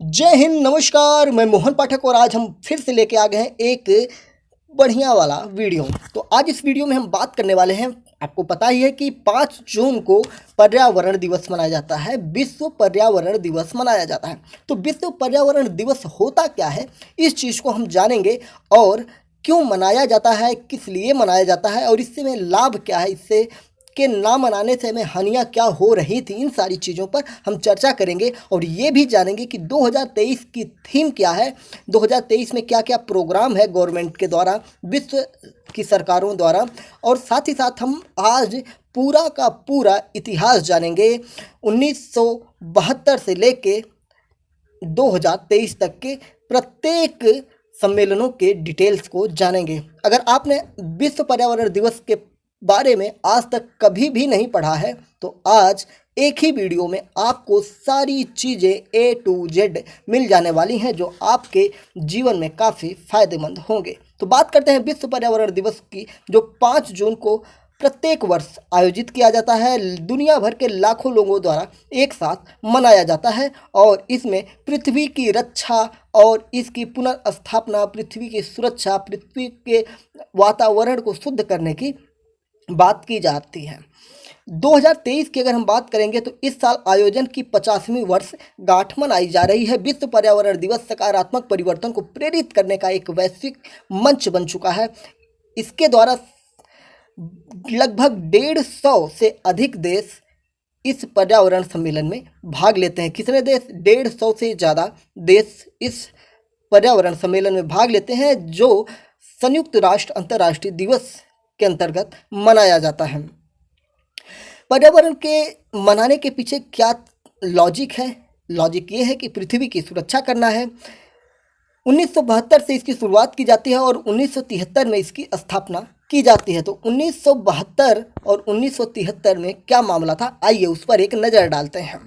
जय हिंद, नमस्कार। मैं मोहन पाठक और आज हम फिर से लेके आ गए हैं एक बढ़िया वाला वीडियो। तो आज इस वीडियो में हम बात करने वाले हैं, आपको पता ही है कि 5 जून को पर्यावरण दिवस मनाया जाता है, विश्व पर्यावरण दिवस मनाया जाता है। तो विश्व पर्यावरण दिवस होता क्या है, इस चीज़ को हम जानेंगे और क्यों मनाया जाता है, किस लिए मनाया जाता है और इससे में लाभ क्या है, इससे के ना मनाने से हमें हानियाँ क्या हो रही थी, इन सारी चीज़ों पर हम चर्चा करेंगे। और ये भी जानेंगे कि 2023 की थीम क्या है, 2023 में क्या क्या प्रोग्राम है गवर्नमेंट के द्वारा, विश्व की सरकारों द्वारा। और साथ ही साथ हम आज पूरा का पूरा इतिहास जानेंगे, 1972 से लेके 2023 तक के प्रत्येक सम्मेलनों के डिटेल्स को जानेंगे। अगर आपने विश्व पर्यावरण दिवस के बारे में आज तक कभी भी नहीं पढ़ा है तो आज एक ही वीडियो में आपको सारी चीज़ें A to Z मिल जाने वाली हैं, जो आपके जीवन में काफ़ी फायदेमंद होंगे। तो बात करते हैं विश्व पर्यावरण दिवस की, जो 5 जून को प्रत्येक वर्ष आयोजित किया जाता है। दुनिया भर के लाखों लोगों द्वारा एक साथ मनाया जाता है और इसमें पृथ्वी की रक्षा और इसकी पुनर्स्थापना, पृथ्वी की सुरक्षा, पृथ्वी के वातावरण को शुद्ध करने की बात की जाती है। 2023 की अगर हम बात करेंगे तो इस साल आयोजन की 50वीं वर्षगांठ मनाई जा रही है। विश्व पर्यावरण दिवस सकारात्मक परिवर्तन को प्रेरित करने का एक वैश्विक मंच बन चुका है। इसके द्वारा लगभग 150 से अधिक देश इस पर्यावरण सम्मेलन में भाग लेते हैं। कितने देश? 150 से ज़्यादा देश इस पर्यावरण सम्मेलन में भाग लेते हैं, जो संयुक्त राष्ट्र अंतर्राष्ट्रीय दिवस के अंतर्गत मनाया जाता है। पर्यावरण के मनाने के पीछे क्या लॉजिक है? लॉजिक ये है कि पृथ्वी की सुरक्षा करना है। 1972 से इसकी शुरुआत की जाती है और 1973 में इसकी स्थापना की जाती है। तो 1972 और 1973 में क्या मामला था, आइए उस पर एक नज़र डालते हैं।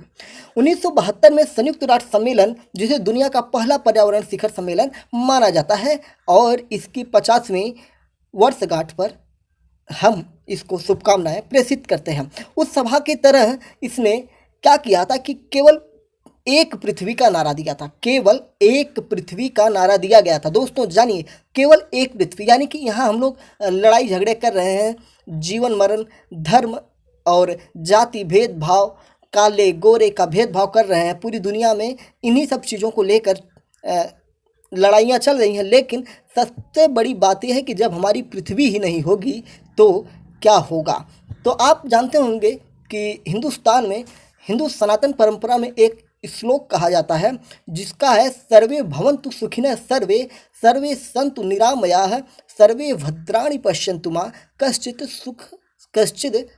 1972 में संयुक्त राष्ट्र सम्मेलन, जिसे दुनिया का पहला पर्यावरण शिखर सम्मेलन माना जाता है, और इसकी 50वीं वर्षगांठ पर हम इसको शुभकामनाएं प्रेषित करते हैं। उस सभा की तरह इसने क्या किया था कि केवल एक पृथ्वी का नारा दिया था, केवल एक पृथ्वी का नारा दिया गया था। दोस्तों जानिए, केवल एक पृथ्वी, यानी कि यहाँ हम लोग लड़ाई झगड़े कर रहे हैं, जीवन मरण, धर्म और जाति भेदभाव, काले गोरे का भेदभाव कर रहे हैं। पूरी दुनिया में इन्हीं सब चीज़ों को लेकर लड़ाइयाँ चल रही हैं। लेकिन सबसे बड़ी बात यह है कि जब हमारी पृथ्वी ही नहीं होगी तो क्या होगा। तो आप जानते होंगे कि हिंदुस्तान में, हिंदू सनातन परंपरा में एक श्लोक कहा जाता है, जिसका है सर्वे भवन्तु सुखिनः सर्वे, सर्वे सन्तु निरामयाः, सर्वे भद्राणि पश्यन्तु मा कश्चित्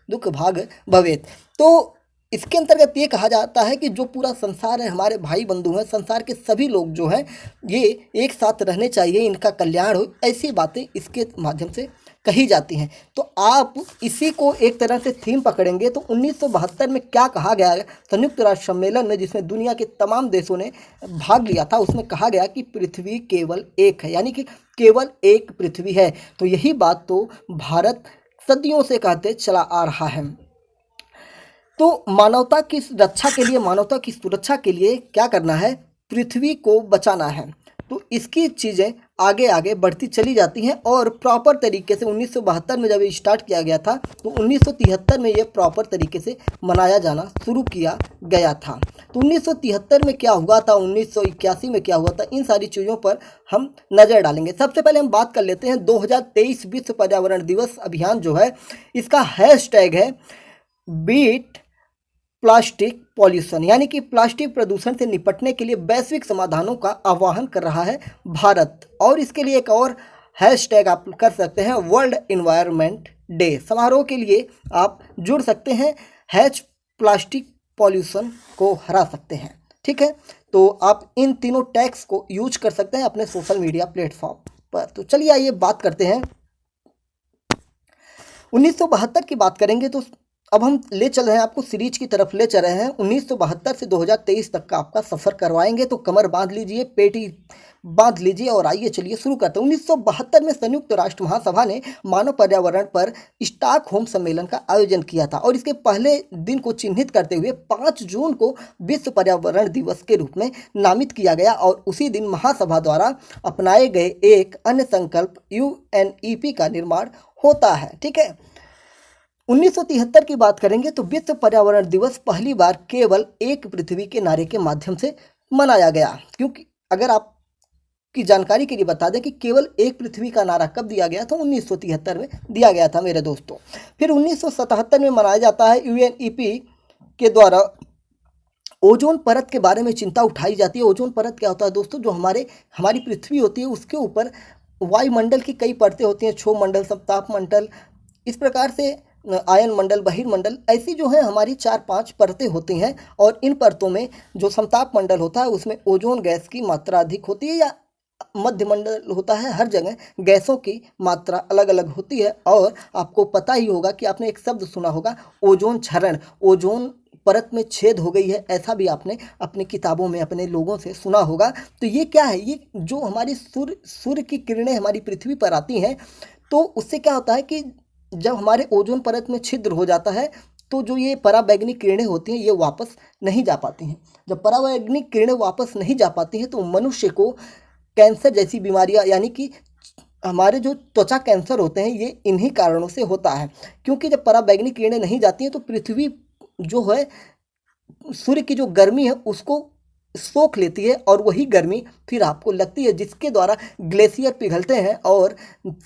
दुख भाग भवेत्। तो इसके अंतर्गत ये कहा जाता है कि जो पूरा संसार है, हमारे भाई बंधु हैं, संसार के सभी लोग जो हैं ये एक साथ रहने चाहिए, इनका कल्याण हो, ऐसी बातें इसके माध्यम से कही जाती हैं। तो आप इसी को एक तरह से थीम पकड़ेंगे तो 1972 में क्या कहा गया है संयुक्त राष्ट्र सम्मेलन में, जिसमें दुनिया के तमाम देशों ने भाग लिया था, उसमें कहा गया कि पृथ्वी केवल एक है, यानी कि केवल एक पृथ्वी है। तो यही बात तो भारत सदियों से कहते चला आ रहा है। तो मानवता की रक्षा के लिए, मानवता की सुरक्षा के लिए क्या करना है? पृथ्वी को बचाना है। तो इसकी चीज़ें आगे आगे बढ़ती चली जाती हैं और प्रॉपर तरीके से 1972 में जब ये स्टार्ट किया गया था तो 1973 में ये प्रॉपर तरीके से मनाया जाना शुरू किया गया था। तो 1973 में क्या हुआ था, 1981 में क्या हुआ था, इन सारी चीज़ों पर हम नज़र डालेंगे। सबसे पहले हम बात कर लेते हैं 2023 विश्व पर्यावरण दिवस अभियान जो है, इसका हैशटैग है बीट प्लास्टिक पॉल्यूशन, यानी कि प्लास्टिक प्रदूषण से निपटने के लिए वैश्विक समाधानों का आह्वान कर रहा है भारत। और इसके लिए एक और हैशटैग आप कर सकते हैं, वर्ल्ड एनवायरनमेंट डे। समारोह के लिए आप जुड़ सकते हैं, हैश प्लास्टिक पॉल्यूशन को हरा सकते हैं। ठीक है, तो आप इन तीनों टैग्स को यूज कर सकते हैं अपने सोशल मीडिया प्लेटफॉर्म पर। तो चलिए आइए बात करते हैं 1972 की बात करेंगे तो अब हम ले चल रहे हैं आपको सीरीज की तरफ ले चल रहे हैं। 1972 से 2023 तक का आपका सफ़र करवाएंगे, तो कमर बांध लीजिए, पेटी बांध लीजिए और आइए चलिए शुरू करते हैं। 1972 में संयुक्त राष्ट्र महासभा ने मानव पर्यावरण पर स्टॉकहोम सम्मेलन का आयोजन किया था और इसके पहले दिन को चिन्हित करते हुए 5 जून को विश्व पर्यावरण दिवस के रूप में नामित किया गया और उसी दिन महासभा द्वारा अपनाए गए एक अन्य संकल्प UNEP का निर्माण होता है। ठीक है, 1973 की बात करेंगे तो विश्व पर्यावरण दिवस पहली बार केवल एक पृथ्वी के नारे के माध्यम से मनाया गया। क्योंकि अगर आप की जानकारी के लिए बता दें कि केवल एक पृथ्वी का नारा कब दिया गया था, 1973 में दिया गया था मेरे दोस्तों। फिर 1977 में मनाया जाता है। UNEP के द्वारा ओजोन परत के बारे में चिंता उठाई जाती है। ओजोन परत क्या होता है दोस्तों, जो हमारी पृथ्वी होती है उसके ऊपर वायुमंडल की कई परतें होती हैं, क्षोभ मंडल, समताप मंडल, इस प्रकार से आयन मंडल, बहिर्मंडल, ऐसी जो है हमारी 4-5 परतें होती हैं और इन परतों में जो समताप मंडल होता है उसमें ओजोन गैस की मात्रा अधिक होती है या मध्य मंडल होता है। हर जगह गैसों की मात्रा अलग अलग होती है और आपको पता ही होगा कि आपने एक शब्द सुना होगा, ओजोन क्षरण, ओजोन परत में छेद हो गई है, ऐसा भी आपने अपनी किताबों में अपने लोगों से सुना होगा। तो ये क्या है, ये जो हमारी सूर्य की किरणें हमारी पृथ्वी पर आती हैं तो उससे क्या होता है कि जब हमारे ओजोन परत में छिद्र हो जाता है तो जो ये पराबैंगनी किरणें होती हैं ये वापस नहीं जा पाती हैं। जब पराबैंगनी किरणें वापस नहीं जा पाती हैं तो मनुष्य को कैंसर जैसी बीमारियां, यानी कि हमारे जो त्वचा कैंसर होते हैं, ये इन्हीं कारणों से होता है। क्योंकि जब पराबैंगनी किरणें नहीं जाती हैं तो पृथ्वी जो है सूर्य की जो गर्मी है उसको सोख लेती है और वही गर्मी फिर आपको लगती है, जिसके द्वारा ग्लेशियर पिघलते हैं और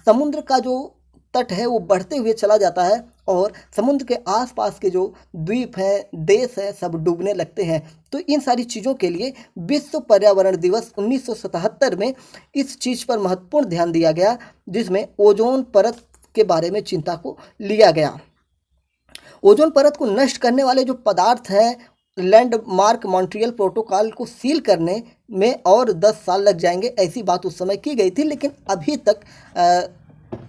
समुद्र का जो तट है वो बढ़ते हुए चला जाता है और समुद्र के आसपास के जो द्वीप हैं, देश हैं, सब डूबने लगते हैं। तो इन सारी चीज़ों के लिए विश्व पर्यावरण दिवस 1977 में इस चीज़ पर महत्वपूर्ण ध्यान दिया गया, जिसमें ओजोन परत के बारे में चिंता को लिया गया। ओजोन परत को नष्ट करने वाले जो पदार्थ हैं, लैंडमार्क मॉन्ट्रियल प्रोटोकॉल को सील करने में और 10 साल लग जाएंगे, ऐसी बात उस समय की गई थी। लेकिन अभी तक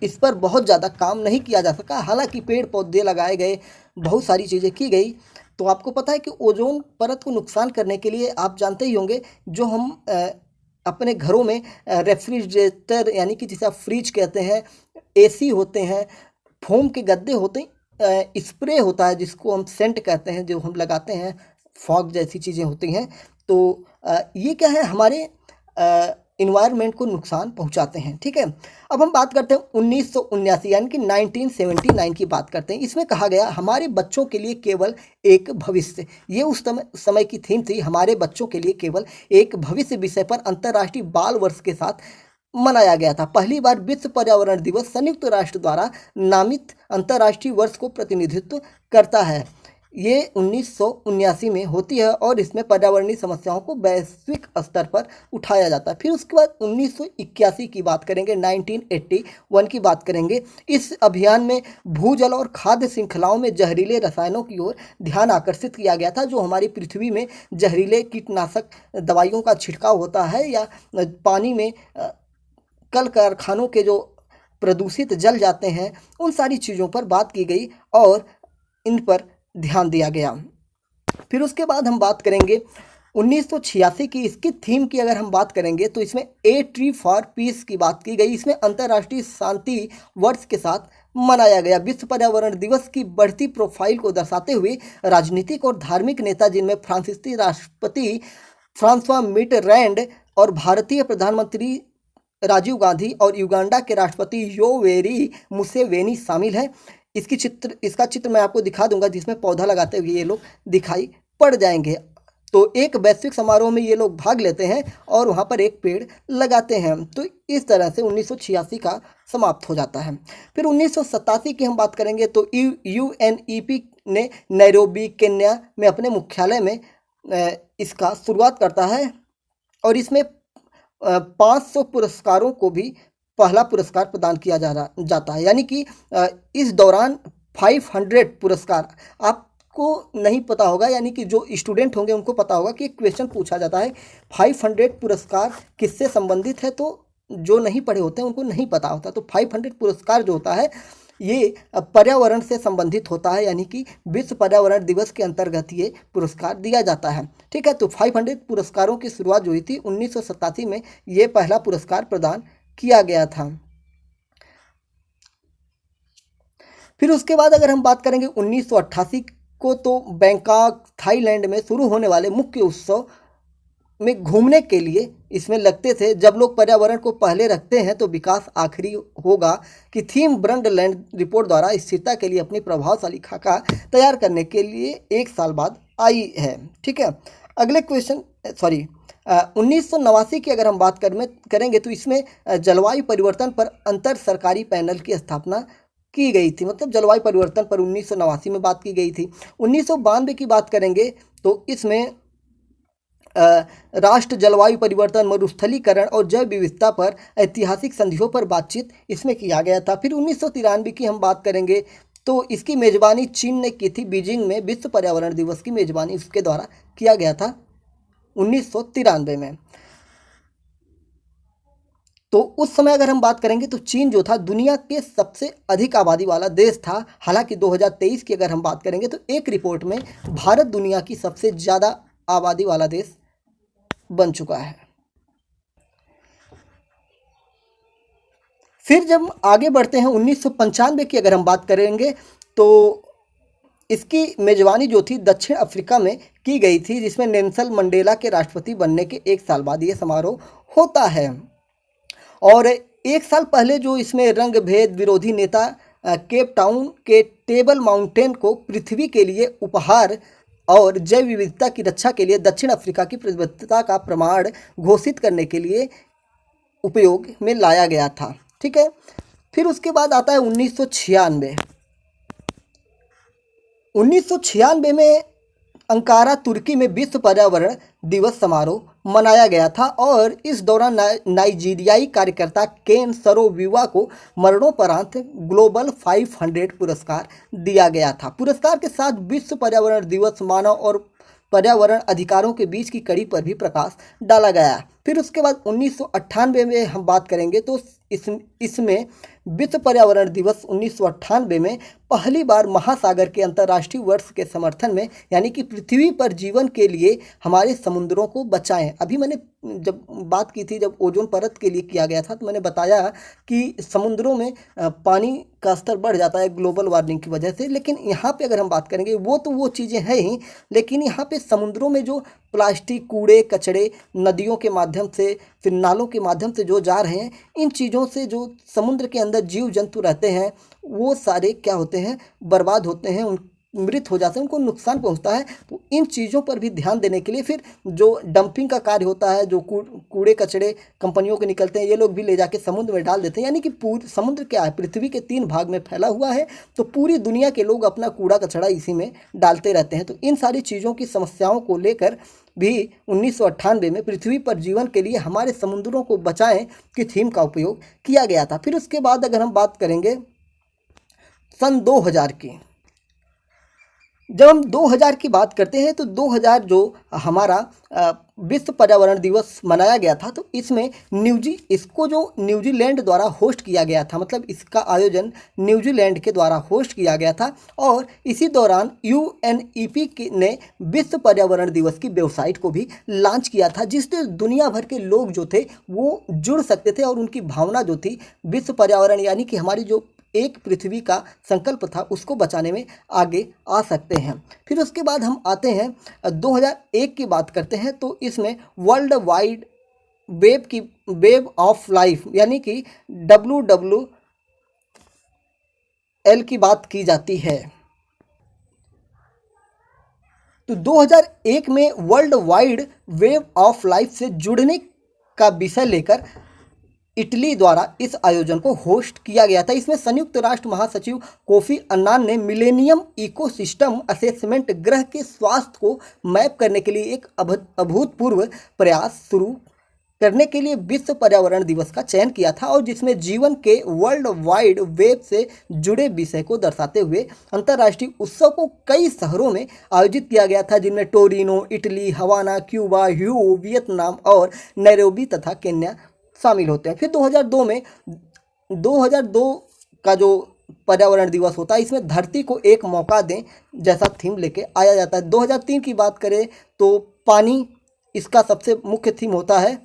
इस पर बहुत ज़्यादा काम नहीं किया जा सका। हालांकि पेड़ पौधे लगाए गए, बहुत सारी चीज़ें की गई। तो आपको पता है कि ओजोन परत को नुकसान करने के लिए आप जानते ही होंगे, जो हम अपने घरों में रेफ्रिजरेटर, यानी कि जिसे आप फ्रिज कहते हैं, AC होते हैं, फोम के गद्दे होते हैं, स्प्रे होता है जिसको हम सेंट कहते हैं, जो हम लगाते हैं, फॉग जैसी चीज़ें होती हैं। तो ये क्या है, हमारे इन्वायरमेंट को नुकसान पहुंचाते हैं। ठीक है, अब हम बात करते हैं 1979 यानी कि 1979 की बात करते हैं। इसमें कहा गया हमारे बच्चों के लिए केवल एक भविष्य। ये उस समय की थीम थी, हमारे बच्चों के लिए केवल एक भविष्य, विषय पर अंतर्राष्ट्रीय बाल वर्ष के साथ मनाया गया था। पहली बार विश्व पर्यावरण दिवस संयुक्त राष्ट्र द्वारा नामित अंतर्राष्ट्रीय वर्ष को प्रतिनिधित्व करता है। ये 1979 में होती है और इसमें पर्यावरणीय समस्याओं को वैश्विक स्तर पर उठाया जाता है। फिर उसके बाद 1981 की बात करेंगे, 1981 की बात करेंगे। इस अभियान में भूजल और खाद्य श्रृंखलाओं में जहरीले रसायनों की ओर ध्यान आकर्षित किया गया था। जो हमारी पृथ्वी में जहरीले कीटनाशक दवाइयों का छिड़काव होता है या पानी में कल कारखानों के जो प्रदूषित जल जाते हैं, उन सारी चीज़ों पर बात की गई और इन पर ध्यान दिया गया। फिर उसके बाद हम बात करेंगे 1986 की। इसकी थीम की अगर हम बात करेंगे तो इसमें ए ट्री फॉर पीस की बात की गई। इसमें अंतर्राष्ट्रीय शांति वर्ष के साथ मनाया गया। विश्व पर्यावरण दिवस की बढ़ती प्रोफाइल को दर्शाते हुए राजनीतिक और धार्मिक नेता, जिनमें फ्रांसीसी राष्ट्रपति फ्रांसवा मिटरैंड और भारतीय प्रधानमंत्री राजीव गांधी और युगांडा के राष्ट्रपति योवेरी मुसेवेनी शामिल हैं। इसका चित्र मैं आपको दिखा दूंगा, जिसमें पौधा लगाते हुए ये लोग दिखाई पड़ जाएंगे। तो एक वैश्विक समारोह में ये लोग भाग लेते हैं और वहाँ पर एक पेड़ लगाते हैं। तो इस तरह से 1986 का समाप्त हो जाता है। फिर 1987 की हम बात करेंगे तो UNEP ने नैरोबी केन्या में अपने मुख्यालय में इसका शुरुआत करता है और इसमें 500 पुरस्कारों को भी पहला पुरस्कार प्रदान किया जाता है। यानी कि इस दौरान 500 पुरस्कार, आपको नहीं पता होगा, यानी कि जो स्टूडेंट होंगे उनको पता होगा कि एक क्वेश्चन पूछा जाता है 500 पुरस्कार किससे संबंधित है, तो जो नहीं पढ़े होते हैं उनको नहीं पता होता। तो 500 पुरस्कार जो होता है ये पर्यावरण से संबंधित होता है, यानी कि विश्व पर्यावरण दिवस के अंतर्गत ये पुरस्कार दिया जाता है। ठीक है, तो 500 पुरस्कारों की शुरुआत जो हुई थी 1987 में, ये पहला पुरस्कार प्रदान किया गया था। फिर उसके बाद अगर हम बात करेंगे 1988 को, तो बैंकॉक थाईलैंड में शुरू होने वाले मुख्य उत्सव में घूमने के लिए इसमें लगते थे। जब लोग पर्यावरण को पहले रखते हैं तो विकास आखिरी होगा कि थीम ब्रंडलैंड रिपोर्ट द्वारा स्थिरता के लिए अपनी प्रभावशाली खाका तैयार करने के लिए 1 साल बाद आई है। ठीक है, अगले क्वेश्चन 1989 की अगर हम बात करेंगे तो इसमें जलवायु परिवर्तन पर अंतर सरकारी पैनल की स्थापना की गई थी। मतलब जलवायु परिवर्तन पर 1989 में बात की गई थी। 1992 की बात करेंगे तो इसमें राष्ट्र जलवायु परिवर्तन, मरुस्थलीकरण और जैव विविधता पर ऐतिहासिक संधियों पर बातचीत इसमें किया गया था। फिर 1993 की हम बात करेंगे तो इसकी मेज़बानी चीन ने की थी। बीजिंग में विश्व पर्यावरण दिवस की मेज़बानी उसके द्वारा किया गया था 1993 में। तो उस समय अगर हम बात करेंगे तो चीन जो था दुनिया के सबसे अधिक आबादी वाला देश था। हालांकि 2023 की अगर हम बात करेंगे तो एक रिपोर्ट में भारत दुनिया की सबसे ज़्यादा आबादी वाला देश बन चुका है। फिर जब आगे बढ़ते हैं 1995 की अगर हम बात करेंगे तो इसकी मेजबानी जो थी दक्षिण अफ्रीका में की गई थी, जिसमें नेल्सन मंडेला के राष्ट्रपति बनने के 1 साल बाद ये समारोह होता है। और 1 साल पहले जो इसमें रंग भेद विरोधी नेता केप टाउन के टेबल माउंटेन को पृथ्वी के लिए उपहार और जैव विविधता की रक्षा के लिए दक्षिण अफ्रीका की प्रतिबद्धता का प्रमाण घोषित करने के लिए उपयोग में लाया गया था। ठीक है, फिर उसके बाद आता है 1996। 1996 में अंकारा तुर्की में विश्व पर्यावरण दिवस समारोह मनाया गया था और इस दौरान नाइजीरियाई कार्यकर्ता केन सरोविवा को मरणोपरांत ग्लोबल 500 पुरस्कार दिया गया था। पुरस्कार के साथ विश्व पर्यावरण दिवस मानव और पर्यावरण अधिकारों के बीच की कड़ी पर भी प्रकाश डाला गया। फिर उसके बाद 1998 में हम बात करेंगे तो इसमें विश्व पर्यावरण दिवस 1998 में पहली बार महासागर के अंतर्राष्ट्रीय वर्ष के समर्थन में, यानी कि पृथ्वी पर जीवन के लिए हमारे समुद्रों को बचाएं। अभी मैंने जब बात की थी, जब ओजोन परत के लिए किया गया था, तो मैंने बताया कि समुद्रों में पानी का स्तर बढ़ जाता है ग्लोबल वार्मिंग की वजह से। लेकिन यहाँ पे अगर हम बात करेंगे वो चीज़ें हैं ही, लेकिन यहाँ पे समुद्रों में जो प्लास्टिक कूड़े कचरे नदियों के माध्यम से फिर नालों के माध्यम से जो जा रहे हैं, इन चीज़ों से जो समुद्र के अंदर जीव जंतु रहते हैं वो सारे क्या होते हैं, बर्बाद होते हैं, उन मृत हो जाते हैं, उनको नुकसान पहुंचता है। तो इन चीज़ों पर भी ध्यान देने के लिए फिर जो डंपिंग का कार्य होता है, जो कूड़े कचरे कंपनियों के निकलते हैं, ये लोग भी ले जाके समुद्र में डाल देते हैं। यानी कि पूरी समुद्र क्या है, पृथ्वी के 3 भाग में फैला हुआ है, तो पूरी दुनिया के लोग अपना कूड़ा कचरा इसी में डालते रहते हैं। तो इन सारी चीज़ों की समस्याओं को लेकर भी 1998 में पृथ्वी पर जीवन के लिए हमारे समुद्रों को बचाएं की थीम का उपयोग किया गया था। फिर उसके बाद अगर हम बात करेंगे सन 2000 की, जब हम 2000 की बात करते हैं तो 2000 जो हमारा विश्व पर्यावरण दिवस मनाया गया था, तो इसमें इसको जो न्यूजीलैंड द्वारा होस्ट किया गया था, मतलब इसका आयोजन न्यूजीलैंड के द्वारा होस्ट किया गया था। और इसी दौरान UNEP ने विश्व पर्यावरण दिवस की वेबसाइट को भी लॉन्च किया था, जिससे दुनिया भर के लोग जो थे वो जुड़ सकते थे और उनकी भावना जो थी विश्व पर्यावरण यानी कि हमारी जो एक पृथ्वी का संकल्प था उसको बचाने में आगे आ सकते हैं। फिर उसके बाद हम आते हैं 2001 की बात करते हैं, तो इसमें world wide web of life यानी कि WWL की बात की जाती है। तो 2001 में world wide web of life से जुड़ने का विषय लेकर इटली द्वारा इस आयोजन को होस्ट किया गया था। इसमें संयुक्त राष्ट्र महासचिव कोफी अन्नान ने मिलेनियम इकोसिस्टम असेसमेंट ग्रह के स्वास्थ्य को मैप करने के लिए एक अभूतपूर्व प्रयास शुरू करने के लिए विश्व पर्यावरण दिवस का चयन किया था, और जिसमें जीवन के वर्ल्ड वाइड वेब से जुड़े विषय को दर्शाते हुए अंतर्राष्ट्रीय उत्सव को कई शहरों में आयोजित किया गया था, जिनमें टोरिनो, इटली, हवाना, क्यूबा, ह्यू, वियतनाम और नैरोबी तथा केन्या शामिल होते हैं। फिर 2002 का जो पर्यावरण दिवस होता है, इसमें धरती को एक मौका दें जैसा थीम लेके आया जाता है। 2003 की बात करें तो पानी इसका सबसे मुख्य थीम होता है।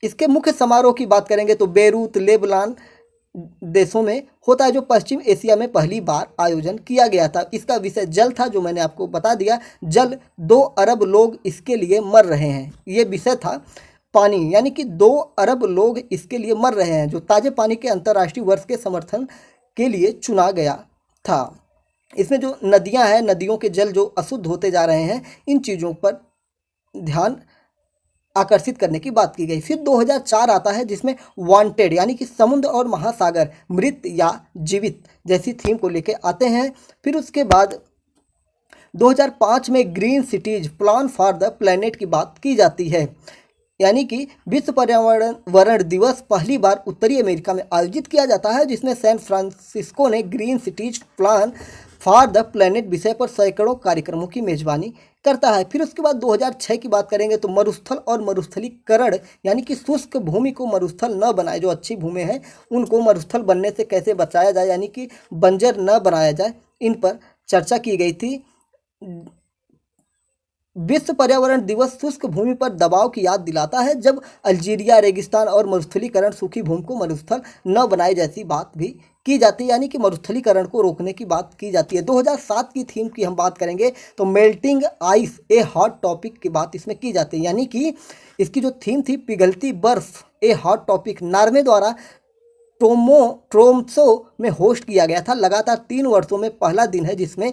इसके मुख्य समारोह की बात करेंगे तो बेरूत, लेबनान देशों में होता है, जो पश्चिम एशिया में पहली बार आयोजन किया गया था। इसका विषय जल था, जो मैंने आपको बता दिया। जल, 2 अरब लोग इसके लिए मर रहे हैं, ये विषय था। पानी, यानी कि 2 अरब लोग इसके लिए मर रहे हैं, जो ताजे पानी के अंतर्राष्ट्रीय वर्ष के समर्थन के लिए चुना गया था। इसमें जो नदियां हैं, नदियों के जल जो अशुद्ध होते जा रहे हैं, इन चीज़ों पर ध्यान आकर्षित करने की बात की गई। फिर 2004 आता है, जिसमें वांटेड, यानी कि समुद्र और महासागर, मृत या जीवित जैसी थीम को लेके आते हैं। फिर उसके बाद 2005 में green cities plan for the planet की बात की जाती है, यानी कि विश्व पर्यावरण दिवस पहली बार उत्तरी अमेरिका में आयोजित किया जाता है, जिसमें सैन फ्रांसिस्को ने green cities plan for the planet विषय पर सैकड़ों कार्यक्रमों की मेजबानी करता है। फिर उसके बाद 2006 की बात करेंगे तो मरुस्थल और मरुस्थलीकरण, यानी कि शुष्क भूमि को मरुस्थल न बनाए, जो अच्छी भूमि है उनको मरुस्थल बनने से कैसे बचाया जाए, यानी कि बंजर न बनाया जाए, इन पर चर्चा की गई थी। विश्व पर्यावरण दिवस शुष्क भूमि पर दबाव की याद दिलाता है, जब अल्जीरिया रेगिस्तान और मरुस्थलीकरण सूखी भूमि को मरुस्थल न बनाए जैसी बात भी की जाती है, यानी कि मरुस्थलीकरण को रोकने की बात की जाती है। 2007 की थीम की हम बात करेंगे तो मेल्टिंग आइस ए हॉट टॉपिक की बात इसमें की जाती है, यानी कि इसकी जो थीम थी पिघलती बर्फ ए हॉट टॉपिक, नॉर्वे द्वारा ट्रोम्सो में होस्ट किया गया था। लगातार 3 वर्षों में पहला दिन है जिसमें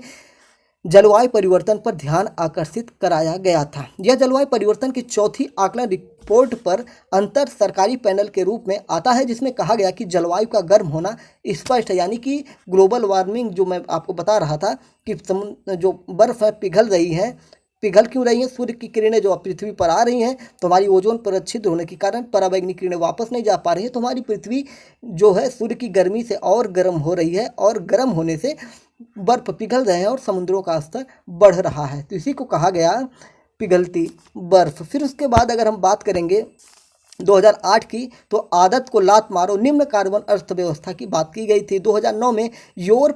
जलवायु परिवर्तन पर ध्यान आकर्षित कराया गया था। यह जलवायु परिवर्तन की चौथी आकलन रिपोर्ट पर अंतर सरकारी पैनल के रूप में आता है, जिसमें कहा गया कि जलवायु का गर्म होना स्पष्ट है, यानी कि ग्लोबल वार्मिंग जो मैं आपको बता रहा था कि जो बर्फ़ है पिघल क्यों रही है, सूर्य की किरणें जो पृथ्वी पर आ रही हैं तो हमारी ओजोन परत छिद्र होने के कारण पराबैंगनी किरणें वापस नहीं जा पा रही है, तो हमारी पृथ्वी जो है सूर्य की गर्मी से और गर्म हो रही है, और गर्म होने से बर्फ पिघल रहे हैं और समुद्रों का स्तर बढ़ रहा है, तो इसी को कहा गया पिघलती बर्फ। फिर उसके बाद अगर हम बात करेंगे 2008 की तो आदत को लात मारो, निम्न कार्बन अर्थव्यवस्था की बात की गई थी। 2009 में योर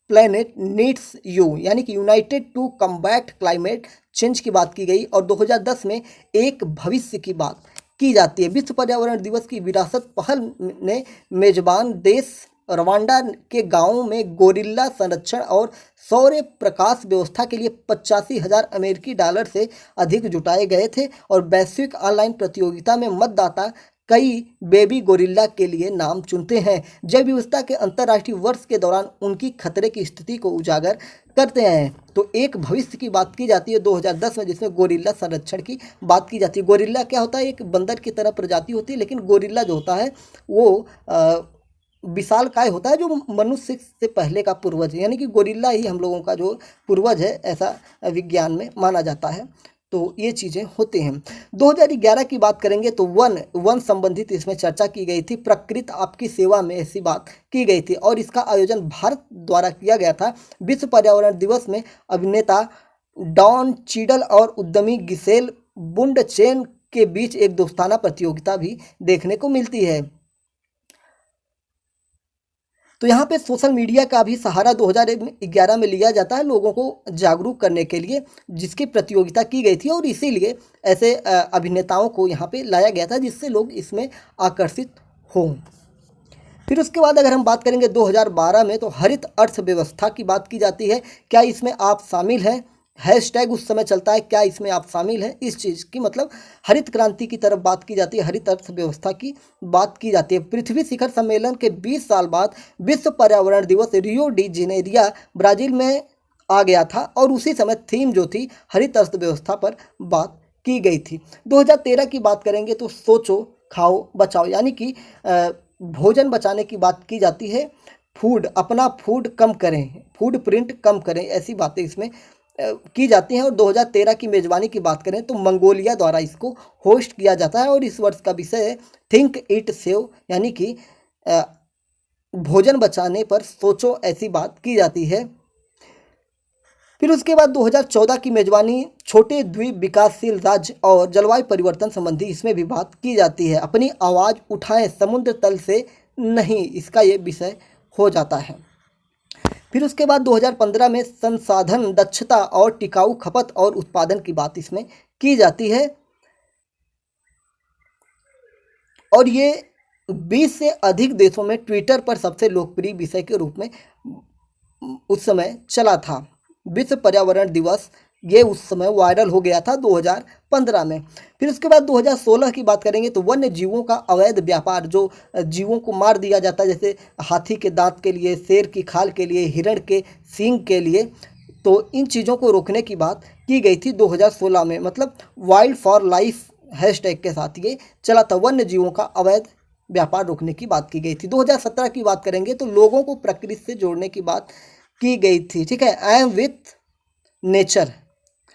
प्लैनेट नीड्स यू, यानी कि united to combat climate change की बात की गई, और 2010 में एक भविष्य की बात की जाती है। विश्व पर्यावरण दिवस की विरासत पहल ने मेजबान देश रवांडा के गांवों में गोरिल्ला संरक्षण और सौर प्रकाश व्यवस्था के लिए 85,000 अमेरिकी डॉलर से अधिक जुटाए गए थे, और वैश्विक ऑनलाइन प्रतियोगिता में मतदाता कई बेबी गोरिल्ला के लिए नाम चुनते हैं। जैव विविधता के अंतर्राष्ट्रीय वर्ष के दौरान उनकी खतरे की स्थिति को उजागर करते हैं। तो एक भविष्य की बात की जाती है 2010 में, जिसमें गोरिल्ला संरक्षण की बात की जाती है। गोरिल्ला क्या होता है, एक बंदर की तरह प्रजाति होती है, लेकिन गोरिल्ला जो होता है वो विशालकाय होता है, जो मनुष्य से पहले का पूर्वज है, यानी कि गोरिल्ला ही हम लोगों का जो पूर्वज है, ऐसा विज्ञान में माना जाता है। तो ये चीज़ें होती हैं। 2011 की बात करेंगे तो वन संबंधित इसमें चर्चा की गई थी, प्रकृति आपकी सेवा में ऐसी बात की गई थी, और इसका आयोजन भारत द्वारा किया गया था। विश्व पर्यावरण दिवस में अभिनेता डॉन चीडल और उद्यमी गिसेल बुंडचेन के बीच एक दोस्ताना प्रतियोगिता भी देखने को मिलती है। तो यहाँ पे सोशल मीडिया का भी सहारा 2011 में लिया जाता है लोगों को जागरूक करने के लिए, जिसकी प्रतियोगिता की गई थी, और इसीलिए ऐसे अभिनेताओं को यहाँ पे लाया गया था जिससे लोग इसमें आकर्षित हों। फिर उसके बाद अगर हम बात करेंगे 2012 में तो हरित अर्थव्यवस्था की बात की जाती है। क्या इसमें आप शामिल हैं? हैशटैग उस समय चलता है, क्या इसमें आप शामिल हैं? इस चीज़ की मतलब हरित क्रांति की तरफ बात की जाती है, हरित अर्थव्यवस्था की बात की जाती है। पृथ्वी शिखर सम्मेलन के 20 साल बाद विश्व पर्यावरण दिवस रियो डी जेनेरिया ब्राज़ील में आ गया था, और उसी समय थीम जो थी हरित अर्थव्यवस्था पर बात की गई थी। 2013 की बात करेंगे तो सोचो खाओ बचाओ, यानी कि भोजन बचाने की बात की जाती है। अपना फूड कम करें, फूड प्रिंट कम करें, ऐसी बातें इसमें की जाती हैं। और 2013 की मेज़बानी की बात करें तो मंगोलिया द्वारा इसको होस्ट किया जाता है, और इस वर्ष का विषय है थिंक इट सेव, यानी कि भोजन बचाने पर सोचो, ऐसी बात की जाती है। फिर उसके बाद 2014 की मेज़बानी छोटे द्वीप विकासशील राज्य और जलवायु परिवर्तन संबंधी इसमें भी बात की जाती है। अपनी आवाज़ उठाएं, समुद्र तल से नहीं, इसका ये विषय हो जाता है। फिर उसके बाद 2015 में संसाधन दक्षता और टिकाऊ खपत और उत्पादन की बात इसमें की जाती है, और ये 20 से अधिक देशों में ट्विटर पर सबसे लोकप्रिय विषय के रूप में उस समय चला था। विश्व पर्यावरण दिवस ये उस समय वायरल हो गया था 2015 में। फिर उसके बाद 2016 की बात करेंगे तो वन्य जीवों का अवैध व्यापार, जो जीवों को मार दिया जाता है, जैसे हाथी के दांत के लिए, शेर की खाल के लिए, हिरण के सींग के लिए, तो इन चीज़ों को रोकने की बात की गई थी 2016 में। मतलब वाइल्ड फॉर लाइफ हैशटैग के साथ ये चला था, वन्य जीवों का अवैध व्यापार रोकने की बात की गई थी। 2017 की बात करेंगे तो लोगों को प्रकृति से जोड़ने की बात की गई थी, ठीक है। I am with nature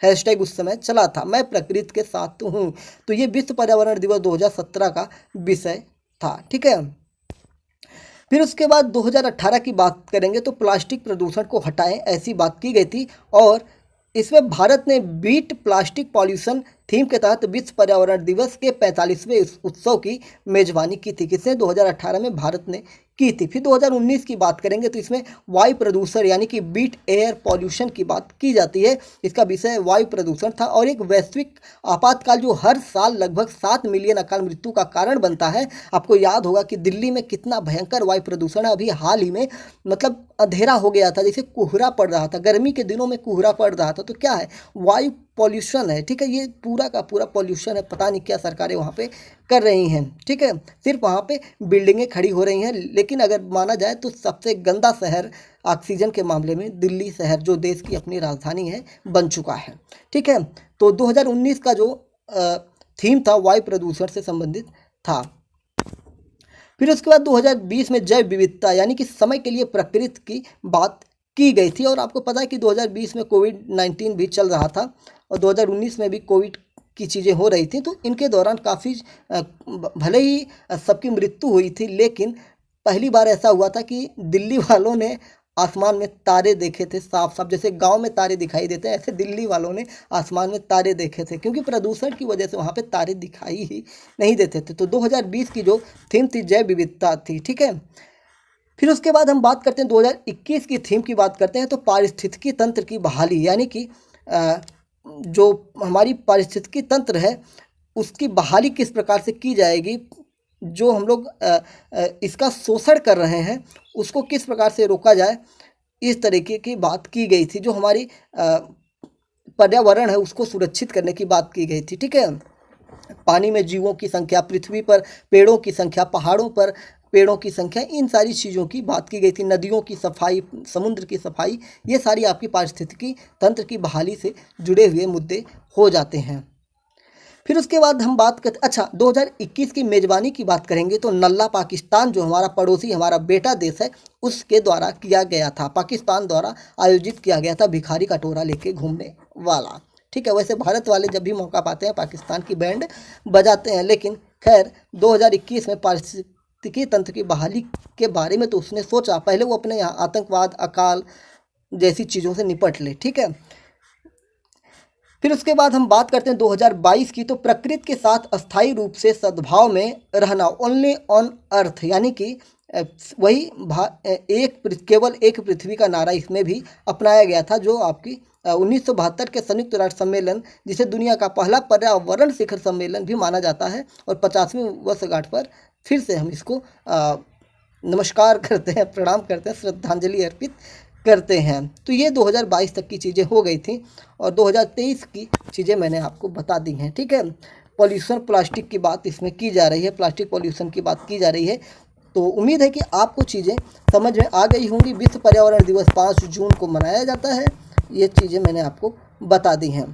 hashtag उस समय चला था, मैं प्रकृति के साथ हूँ। तो ये विश्व पर्यावरण दिवस 2017 का विषय था, ठीक है। फिर उसके बाद 2018 की बात करेंगे तो प्लास्टिक प्रदूषण को हटाएं, ऐसी बात की गई थी, और इसमें भारत ने बीट प्लास्टिक पॉल्यूशन थीम के तहत विश्व पर्यावरण दिवस के 45वें उत्सव की मेजबानी की थी। किसने? 2018 में भारत ने की थी। फिर 2019 की बात करेंगे तो इसमें वायु प्रदूषण यानी कि बीट एयर पॉल्यूशन की बात की जाती है। इसका विषय वायु प्रदूषण था, और एक वैश्विक आपातकाल जो हर साल लगभग 7 मिलियन अकाल मृत्यु का कारण बनता है। आपको याद होगा कि दिल्ली में कितना भयंकर वायु प्रदूषण है। अभी हाल ही में मतलब अंधेरा हो गया था, जैसे कोहरा पड़ रहा था, गर्मी के दिनों में कोहरा पड़ रहा था। तो क्या है? वायु पॉल्यूशन है, ठीक है। ये पूरा का पूरा पॉल्यूशन है, पता नहीं क्या सरकारें वहाँ पे कर रही हैं, ठीक है। सिर्फ वहाँ पे बिल्डिंगें खड़ी हो रही हैं, लेकिन अगर माना जाए तो सबसे गंदा शहर ऑक्सीजन के मामले में दिल्ली शहर, जो देश की अपनी राजधानी है, बन चुका है, ठीक है। तो 2019 का जो थीम था वायु प्रदूषण से संबंधित था। फिर उसके बाद 2020 में जैव विविधता यानी कि समय के लिए प्रकृति की बात की गई थी। और आपको पता है कि 2020 में कोविड-19 भी चल रहा था, और 2019 में भी कोविड की चीज़ें हो रही थी। तो इनके दौरान काफ़ी भले ही सबकी मृत्यु हुई थी, लेकिन पहली बार ऐसा हुआ था कि दिल्ली वालों ने आसमान में तारे देखे थे साफ साफ। जैसे गांव में तारे दिखाई देते हैं, ऐसे दिल्ली वालों ने आसमान में तारे देखे थे, क्योंकि प्रदूषण की वजह से वहाँ पे तारे दिखाई ही नहीं देते थे। तो 2020 की जो थीम थी जैव विविधता थी, ठीक है। फिर उसके बाद हम बात करते हैं 2021 की थीम की बात करते हैं, तो पारिस्थितिकी तंत्र की बहाली यानी कि जो हमारी पारिस्थितिकी तंत्र है उसकी बहाली किस प्रकार से की जाएगी, जो हम लोग इसका शोषण कर रहे हैं उसको किस प्रकार से रोका जाए, इस तरीके की बात की गई थी। जो हमारी पर्यावरण है उसको सुरक्षित करने की बात की गई थी, ठीक है। पानी में जीवों की संख्या, पृथ्वी पर पेड़ों की संख्या, पहाड़ों पर पेड़ों की संख्या, इन सारी चीज़ों की बात की गई थी। नदियों की सफाई, समुद्र की सफाई, ये सारी आपकी पारिस्थितिकी तंत्र की बहाली से जुड़े हुए मुद्दे हो जाते हैं। फिर उसके बाद हम बात करते, अच्छा 2021 की मेज़बानी की बात करेंगे तो नल्ला पाकिस्तान, जो हमारा पड़ोसी, हमारा बेटा देश है, उसके द्वारा किया गया था। पाकिस्तान द्वारा आयोजित किया गया था भिखारी का टोरा लेके घूमने वाला, ठीक है। वैसे भारत वाले जब भी मौका पाते हैं पाकिस्तान की बैंड बजाते हैं, लेकिन खैर 2021 में पारिस्थितिकी तंत्र की बहाली के बारे में तो उसने सोचा। पहले वो अपने यहाँ आतंकवाद, अकाल जैसी चीज़ों से निपट ले, ठीक है। फिर उसके बाद हम बात करते हैं 2022 की, तो प्रकृति के साथ अस्थायी रूप से सद्भाव में रहना, ओनली ऑन अर्थ, यानी कि वही केवल एक पृथ्वी का नारा इसमें भी अपनाया गया था, जो आपकी 1972 के संयुक्त राष्ट्र सम्मेलन, जिसे दुनिया का पहला पर्यावरण शिखर सम्मेलन भी माना जाता है, और 50वीं वर्षगांठ पर फिर से हम इसको नमस्कार करते हैं, प्रणाम करते हैं, श्रद्धांजलि अर्पित करते हैं। तो ये 2022 तक की चीज़ें हो गई थी, और 2023 की चीज़ें मैंने आपको बता दी हैं, ठीक है। पॉल्यूशन, प्लास्टिक की बात इसमें की जा रही है, प्लास्टिक पॉल्यूशन की बात की जा रही है। तो उम्मीद है कि आपको चीज़ें समझ में आ गई होंगी। विश्व पर्यावरण दिवस 5 जून को मनाया जाता है, ये चीज़ें मैंने आपको बता दी हैं।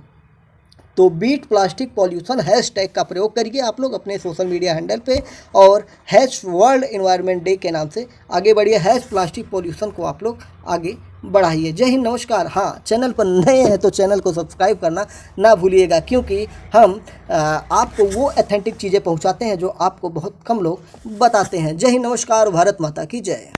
तो बीट प्लास्टिक पॉल्यूशन हैशटैग का प्रयोग करिए आप लोग अपने सोशल मीडिया हैंडल पे, और हैश वर्ल्ड एनवायरनमेंट डे के नाम से आगे बढ़िए। हैश प्लास्टिक पॉल्यूशन को आप लोग आगे बढ़ाइए। जय हिंद, नमस्कार। हाँ, चैनल पर नए हैं तो चैनल को सब्सक्राइब करना ना भूलिएगा, क्योंकि हम आपको वो ऑथेंटिक चीज़ें पहुंचाते हैं जो आपको बहुत कम लोग बताते हैं। जय हिंद, नमस्कार। भारत माता की जय।